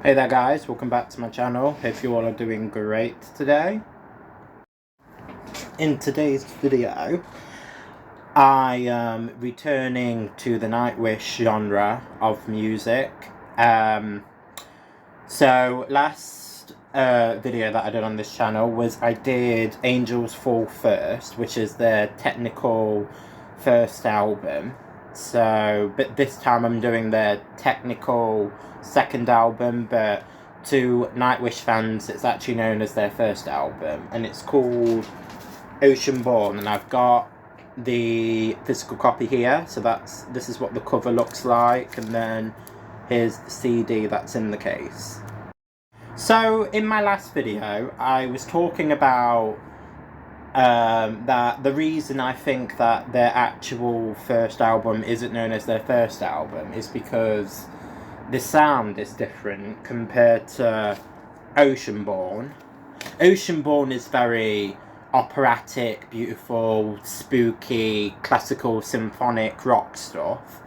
Hey there guys, welcome back to my channel. Hope you all are doing great today. In today's video, I am returning to the nightwish genre of music. So last video that I did on this channel was I did Angels Fall First, which is their technical first album. But this time I'm doing their technical second album, but to Nightwish fans it's actually known as their first album, and it's called Oceanborn, and I've got the physical copy here, so this is what the cover looks like, and then here's the CD that's in the case. So in my last video I was talking about that the reason I think that their actual first album isn't known as their first album is because the sound is different compared to Oceanborn. Oceanborn is very operatic, beautiful, spooky, classical, symphonic rock stuff,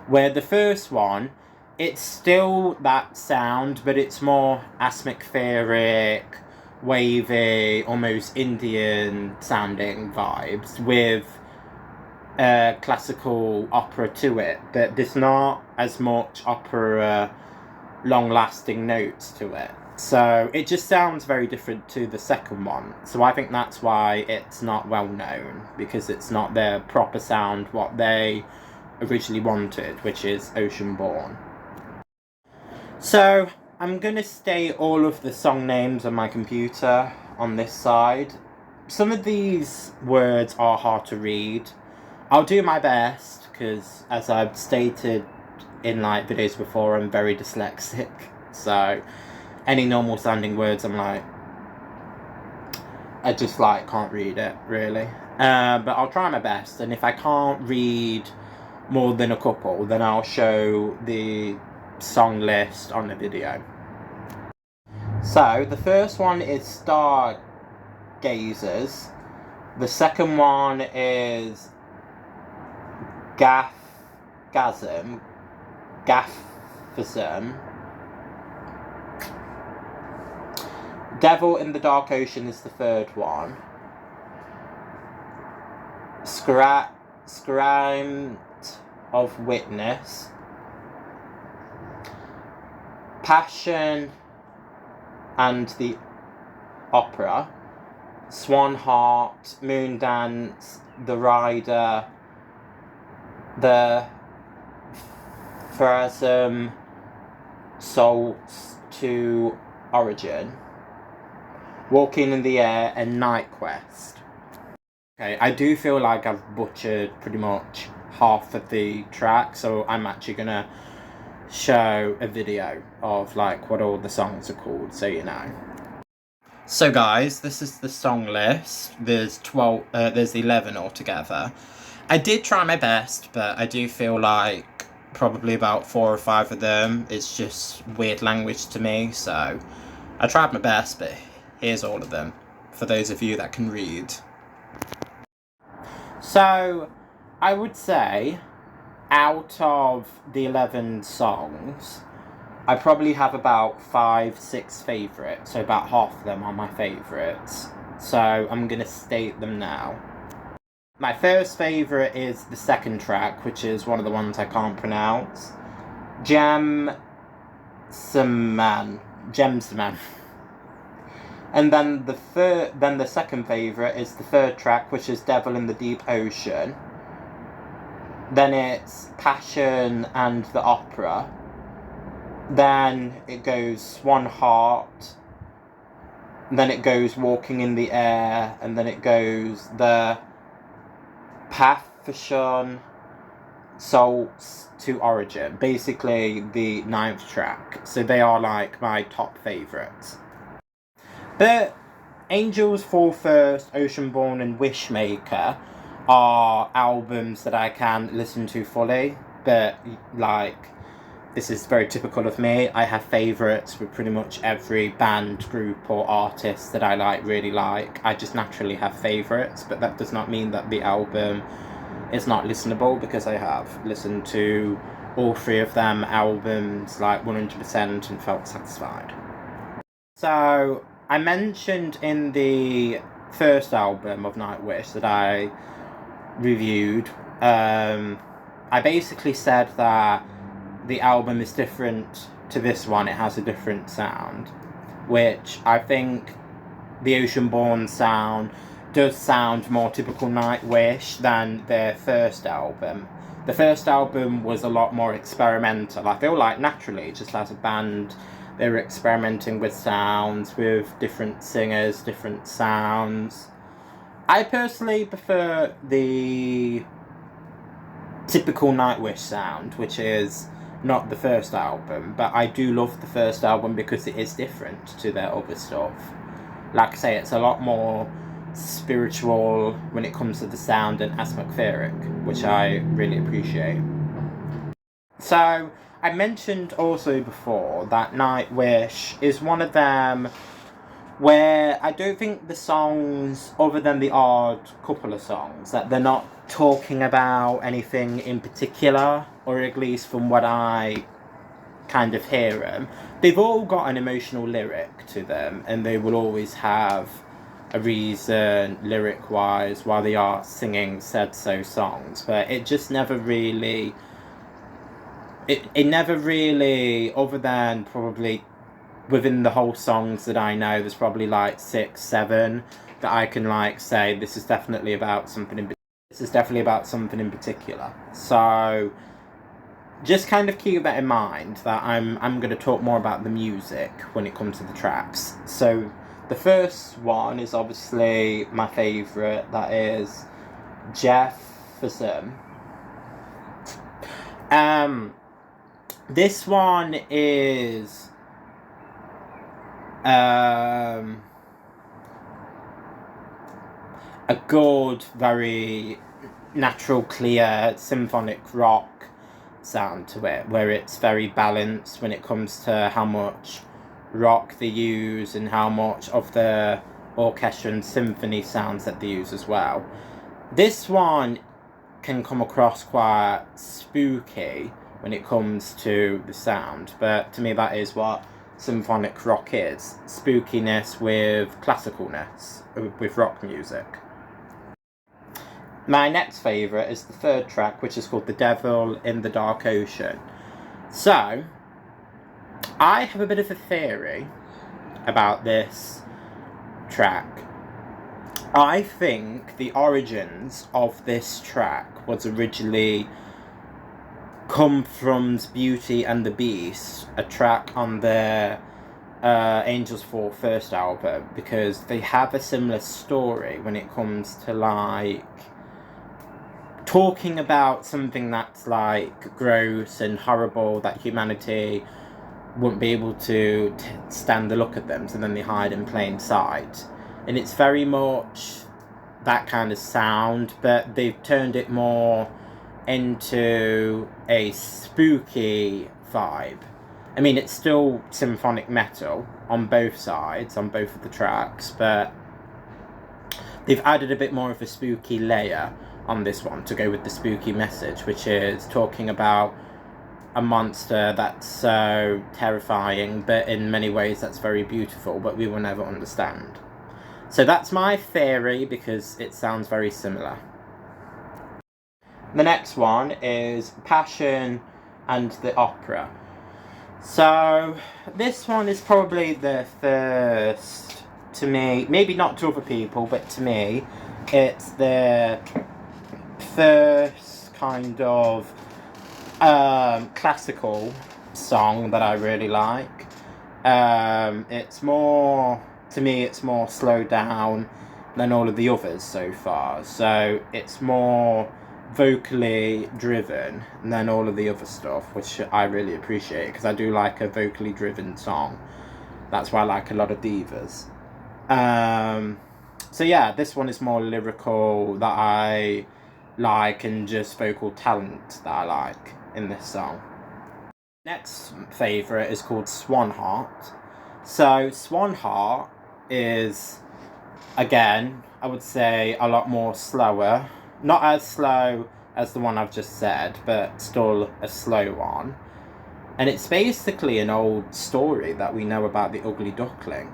where the first one, it's still that sound, but it's more atmospheric, wavy, almost Indian sounding vibes with classical opera to it, but there's not as much opera long lasting notes to it, so it just sounds very different to the second one. So I think that's why it's not well known, because it's not their proper sound, what they originally wanted, which is Oceanborn. So I'm gonna state all of the song names on my computer on this side. Some of these words are hard to read. I'll do my best, because as I've stated in like videos before, I'm very dyslexic, so any normal sounding words I just can't read it really, but I'll try my best, and if I can't read more than a couple, then I'll show the song list on the video. So the first one is Stargazers, the second one is Gaffism, Devil in the Dark Ocean is the third one, Script of Witness, Passion and the Opera, Swan Heart, Moondance, The Rider, the Fossum, Souls to Origin, Walking in the Air, and Night Quest. Okay, I do feel like I've butchered pretty much half of the track, so I'm actually gonna show a video of what all the songs are called, so you know. So guys, this is the song list. There's 11 altogether. I did try my best, but I do feel like probably about 4 or 5 of them it's just weird language to me, so I tried my best, but here's all of them for those of you that can read. So I would say out of the 11 songs, I probably have about 5-6 favourites, so about half of them are my favourites. So I'm going to state them now. My first favourite is the second track, which is one of the ones I can't pronounce. Gemsman. And then the second favourite is the third track, which is Devil in the Deep Ocean. Then it's Passion and the Opera. Then it goes Swan Heart. Then it goes Walking in the Air. And then it goes the Passion, Souls to Origin. Basically the 9th track. So they are my top favourites. But Angels Fall First, Oceanborn, and Wishmaker are albums that I can listen to fully, but this is very typical of me. I have favourites with pretty much every band, group or artist that I really like. I just naturally have favourites, but that does not mean that the album is not listenable, because I have listened to all three of them albums like 100% and felt satisfied. So I mentioned in the first album of Nightwish that I reviewed, I basically said that the album is different to this one. It has a different sound, which I think the Oceanborn sound does sound more typical Nightwish than their first album. The first album was a lot more experimental. I feel like naturally, just as a band, they were experimenting with sounds, with different singers, different sounds. I personally prefer the typical Nightwish sound, which is not the first album, but I do love the first album because it is different to their other stuff. Like I say, it's a lot more spiritual when it comes to the sound and atmospheric, which I really appreciate. So, I mentioned also before that Nightwish is one of them where I don't think the songs, other than the odd couple of songs, that they're not talking about anything in particular, or at least from what I kind of hear them, they've all got an emotional lyric to them, and they will always have a reason, lyric-wise, why they are singing said-so songs, but it just never really... It never really, other than probably within the whole songs that I know, there's probably like 6, 7 that I can like say this is definitely about something in particular. So just kind of keep that in mind, that I'm going to talk more about the music when it comes to the tracks. So the first one is obviously my favourite, that is Fossum. This one is a good, very natural, clear, symphonic rock sound to it, where it's very balanced when it comes to how much rock they use and how much of the orchestra and symphony sounds that they use as well. This one can come across quite spooky when it comes to the sound, but to me that is what symphonic rock is: spookiness with classicalness, with rock music. My next favourite is the third track, which is called The Devil in the Dark Ocean. So, I have a bit of a theory about this track. I think the origins of this track was originally come from Beauty and the Beast, a track on their Angels Fall first album, because they have a similar story when it comes to like talking about something that's like gross and horrible, that humanity wouldn't be able to stand the look at them, so then they hide in plain sight. And it's very much that kind of sound, but they've turned it more into a spooky vibe. I mean, it's still symphonic metal on both sides, on both of the tracks, but they've added a bit more of a spooky layer on this one to go with the spooky message, which is talking about a monster that's so terrifying, but in many ways that's very beautiful, but we will never understand. So that's my theory, because it sounds very similar. The next one is Passion and the Opera. So this one is probably the first, to me, maybe not to other people, but to me, it's the first kind of classical song that I really like. It's more, to me, it's more slowed down than all of the others so far. So it's more vocally driven than all of the other stuff, which I really appreciate, because I do like a vocally driven song. That's why I like a lot of divas. So yeah, this one is more lyrical that I like, and just vocal talent that I like in this song. Next favourite is called Swan Heart. So Swan Heart is, again, I would say a lot more slower. Not as slow as the one I've just said, but still a slow one. And it's basically an old story that we know about the ugly duckling.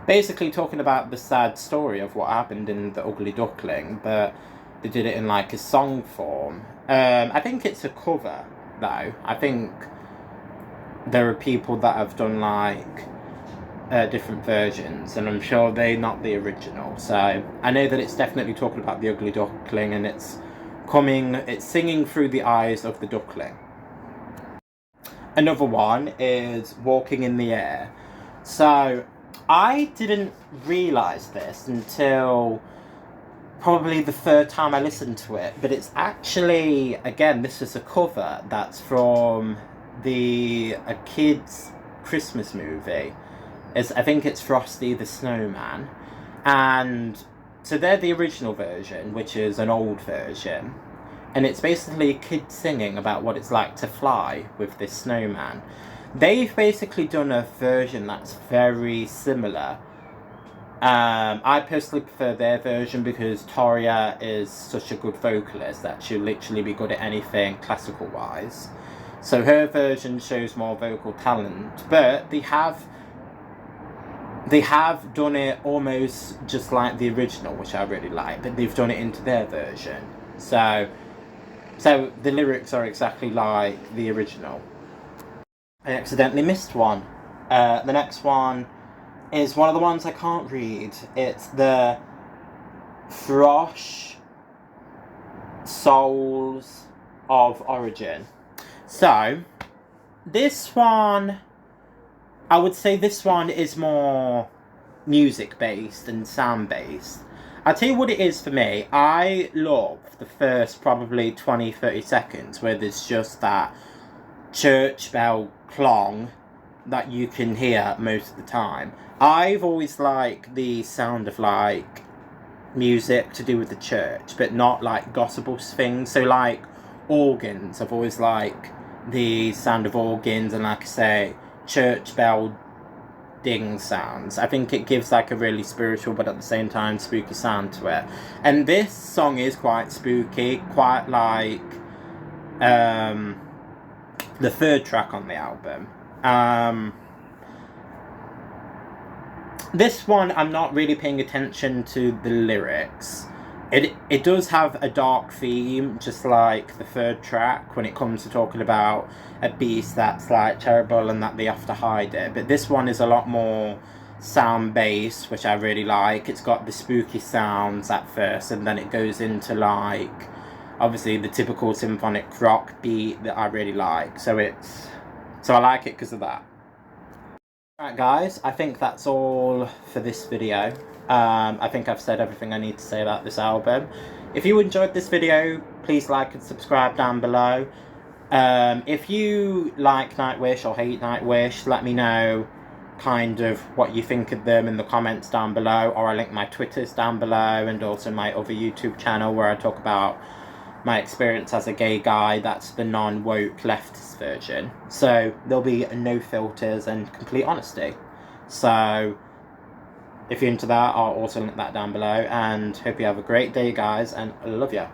Basically talking about the sad story of what happened in the ugly duckling, but they did it in like a song form. I think it's a cover, though. I think there are people that have done like different versions, and I'm sure they're not the original. So I know that it's definitely talking about the ugly duckling, and it's singing through the eyes of the duckling. Another one is Walking in the Air. So I didn't realise this until probably the third time I listened to it, but it's actually, again, this is a cover that's from a kid's Christmas movie. I think it's Frosty the Snowman, and so they're the original version, which is an old version, and it's basically a kid singing about what it's like to fly with this snowman. They've basically done a version that's very similar. I personally prefer their version because Toria is such a good vocalist that she'll literally be good at anything classical wise. So her version shows more vocal talent, but they have done it almost just like the original, which I really like, but they've done it into their version. So the lyrics are exactly like the original. I accidentally missed one. The next one is one of the ones I can't read. It's the Frosh Souls of Origin. So, this one, I would say this one is more music-based and sound-based. I'll tell you what it is for me. I love the first probably 20-30 seconds where there's just that church bell clong that you can hear most of the time. I've always liked the sound of like music to do with the church, but not like gospel things. So like organs, I've always liked the sound of organs and, like I say, church bell ding sounds. I think it gives like a really spiritual but at the same time spooky sound to it. And this song is quite spooky, quite like the third track on the album. This one, I'm not really paying attention to the lyrics. It does have a dark theme, just like the third track, when it comes to talking about a beast that's like terrible and that they have to hide it. But this one is a lot more sound-based, which I really like. It's got the spooky sounds at first, and then it goes into like, obviously, the typical symphonic rock beat that I really like. So I like it because of that. Alright guys, I think that's all for this video. I think I've said everything I need to say about this album. If you enjoyed this video, please like and subscribe down below. If you like Nightwish or hate Nightwish, let me know kind of what you think of them in the comments down below, or I'll link my Twitters down below and also my other YouTube channel where I talk about my experience as a gay guy. That's the non-woke leftist version. So there'll be no filters and complete honesty. So if you're into that, I'll also link that down below, and hope you have a great day guys, and I love you.